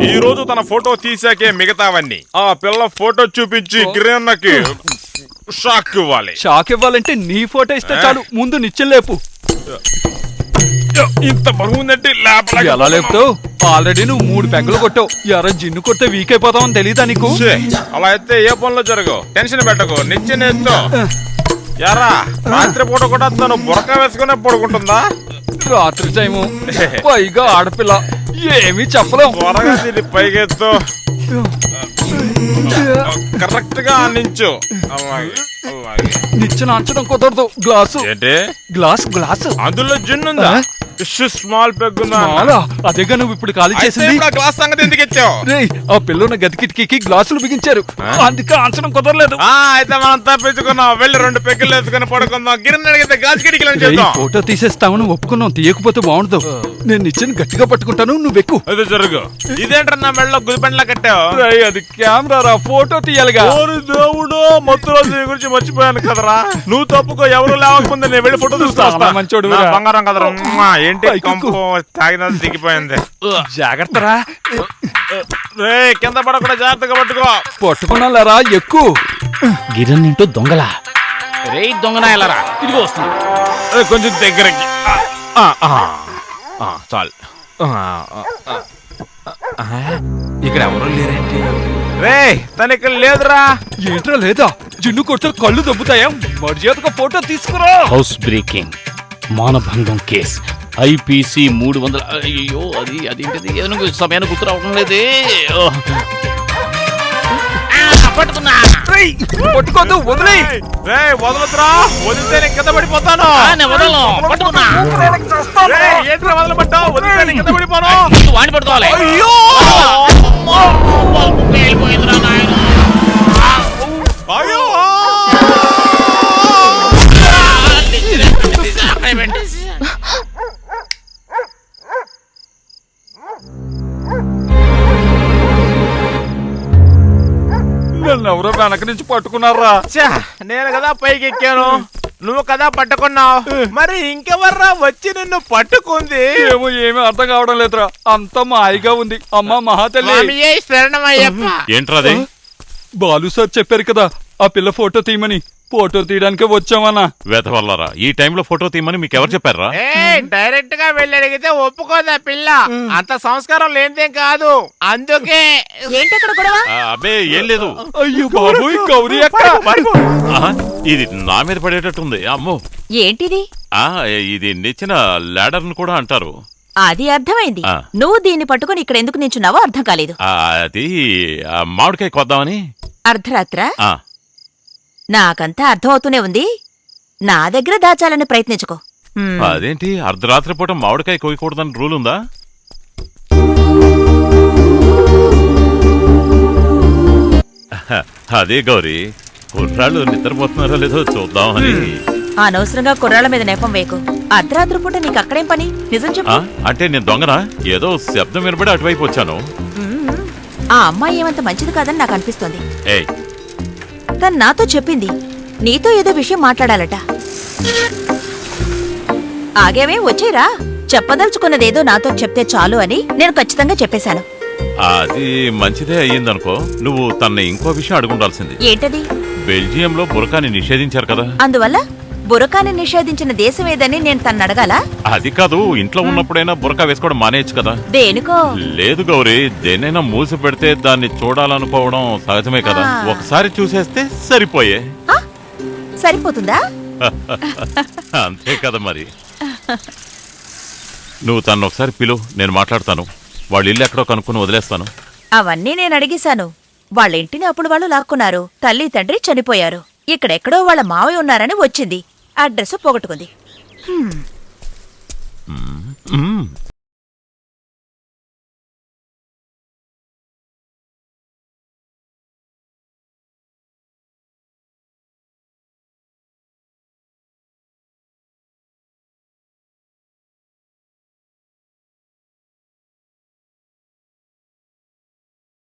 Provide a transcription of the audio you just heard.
ఈ రోజు తన ఫోటో తీసాకే మిగతావన్నీ. ఆ పిల్ల ఫోటో చూపించి గిరణ్కి షాక్ ఇవ్వాలి. షాక్ ఇవ్వాలంటే నీ ఫోటో ఇస్తే చాలు. ముందు నిచ్చెన లేపు. ఇంత బరువు ఉందంటే ఎలా లేపుతావు? ఆల్రెడీ నువ్వు 3 పెగ్గలు కొట్టావు. ఎర్ర జిన్ను కొడితే వీక్ అయిపోతావని తెలీదా నీకు? అలా అయితే ఏ పనులు జరగవు. టెన్షన్ పెట్టకు, నిచ్చెనేస్తూ. యారా రాత్రి పూట కూడా తను బురక వేసుకునే పడుకుంటుందా? రాత్రి టైము, పైగా ఆడపిల్ల, ఏమీ చెప్పలేం. త్వరగా దీన్ని పైకెత్తు. కరెక్ట్ గా నించు. నిచ్చెన అంచడం కుదరదు. గ్లాసు ఏంటి? గ్లాసు అందులో జిన్నుందా? స్మాల్ పెగ్ ఉందా? అదేగా నువ్వు ఇప్పుడు ఖాళీ చేసింది. గ్లాస్ సంగతి ఎందుకు ఇచ్చావు? ఆ పిల్లన్న గదికిటికి గ్లాసులు బిగించారు, అందుకే అంచడం కుదరలేదు. అయితే మనం తప్పించుకున్నాం. వెళ్ళి 2 పెగ్గులు వేసుకుని పడుకుందాం. గిన్నె అడిగితే గాజు కిటికీలను చేద్దాం. ఫోటో తీసేస్తామని ఒప్పుకున్నాం. తీయకపోతే బాగుండదు. నేను నిచ్చెన గట్టిగా పట్టుకుంటాను, నువ్వు ఎక్కు. అది జరుగు. ఇదేంటారు నా మెడలో గుదిపెండ్లా కట్టావు? అది కెమెరా రా, ఫోటో తీయాలిగా. దేవుడు, మొత్తం రోజు గురించి మర్చిపోయాను కదరా. నువ్వు తప్పుకో, ఎవరు లేవకముందే నేను వెళ్ళి ఫోటో చూస్తా. మంచోడు, బంగారం కదరా. ఏంటి కంపు తాగినది దిగిపోయింది. జాగ్రత్త రా. కింద పడకుండా జాగ్రత్తగా పట్టుకున్నా లేరా, ఎక్కువ. గిరణ్ ఇంటూ దొంగలా రే, దొంగనాయలరా, ఇదిగో వస్తుంది. కొంచెం దగ్గరకి. చాలు. ఇక్కడ ఎవరు లేరేంటి? రే తను ఇక్కడ లేదురా. ఏంట్రా లేదా? జిన్ను కొడితే కళ్ళు దొబ్బుతాయా? మర్యాదగా ఫోటో తీసుకురా. హౌస్ బ్రేకింగ్, మానభంగం కేస్, IPC 300. అయ్యో, అదేంటిది? ఏదో సమయాన్ని గుర్తు రావడం లేదే. పట్టుకున్నా. పట్టుకోద్దు, వదిలే. వదలదురా. వదిలితే నేను కింద పడిపోతాను. వదలను. పట్టుకున్నా. ఏంట్రా వదలబట్టావు? వదిలితే నేను కింద పడిపోను. వాణి పట్టుకోవాలి. అయ్యో, అయ్యో. నన్ను ఎవరో వెనక నుంచి పట్టుకున్నారా? నేను కదా పైకి ఎక్కాను, నువ్వు కదా పట్టుకున్నావు. మరి ఇంకెవర్రా వచ్చి నిన్ను పట్టుకుంది? ఏమీ అర్థం కావడం లేదురా. అంత మాయగా ఉంది. అమ్మా మహాతల్లి. ఏంట్రాది? బాలు సార్ చెప్పారు కదా ఆ పిల్ల ఫోటో తీయమని. ఫోటో తీయడానికే వచ్చామన్నా. వెతవల్లరా, ఈ టైంలో ఫోటో తీయమని మీకు ఎవరు చెప్పారా? డైరెక్ట్ గా వెళ్ళి అడిగితే ఒప్పుకోదా పిల్ల. అంత సంస్కారం లేనిదేం కాదు, అందుకే. అబ్బే ఏం లేదు. అయ్యో బాబోయ్, గౌరీ అక్క. ఇది నా మీద పడేటట్టుంది. అమ్మో, ఏంటిది? ఇది నిచ్చిన లాడర్ కూడా అంటారు. అది అర్థమైంది. నువ్వు దీన్ని పట్టుకుని ఇక్కడ ఎందుకు నించున్నావో అర్థం కాలేదు. అది మామిడికాయ కొద్దామని. అర్ధరాత్ర? నాకంతా అర్థమవుతూనే ఉంది. నా దగ్గర దాచాలని ప్రయత్నించుకో. అదేంటి, అర్ధరాత్రి పూట మామిడికాయ కోయకూడదని రూల్ ఉందా? అదే గౌరీ, కుర్రాళ్ళు నిద్రపోతున్నారో లేదో చూద్దామని. అనవసరంగా కుర్రాళ్ళ మీద నేపం వేకు. అర్ధరాత్రి పూట నీకు అక్కడేం పని? నిజం చెప్పు. అంటే నేను దొంగనా? ఏదో శబ్దం వినబడి అటువైపు వచ్చాను. ఆ అమ్మాయి ఏమంత మంచిది కాదని నాకు అనిపిస్తోంది. ఏయ్, తను నాతో చెప్పింది నీతో ఏదో విషయం మాట్లాడాలట. ఆగేవే, వచ్చేరా. చెప్పదలుచుకున్నదేదో నాతో చెప్తే చాలు అని నేను ఖచ్చితంగా చెప్పేశాను. అది మంచిదే అయ్యిందనుకో. నువ్వు తన ఇంకో విషయం అడుగుండాల్సింది. ఏంటది? బెల్జియంలో బురకాని నిషేధించారు కదా, అందువల్ల బురకాని నిషేధించిన దేశం ఏదని నేను తను అడగాలా? అది కాదు, ఇంట్లో ఉన్నప్పుడైనా బురకా వేసుకోవడం మానేయచ్చు కదా. దేనికో? లేదు గౌరీ, దేనైనా మూసి పెడితే దాన్ని చూడాలనుకోవడం సహజమే కదా. ఒకసారి చూసేస్తే సరిపోయే. సరిపోతుందా? అంతే కదా మరి. నువ్వు తను ఒకసారి పిలు, నేను మాట్లాడతాను. వాళ్ళ ఇల్లు ఎక్కడో కనుక్కుని వదిలేస్తాను. అవన్నీ నేను అడిగేశాను. వాళ్ళ ఇంటిని అప్పుడు వాళ్ళు లాక్కున్నారు. తల్లి తండ్రి చనిపోయారు. ఇక్కడెక్కడో వాళ్ళ మావయ్య ఉన్నారని వచ్చింది. అడ్రస్ పోగొట్టుకుంది.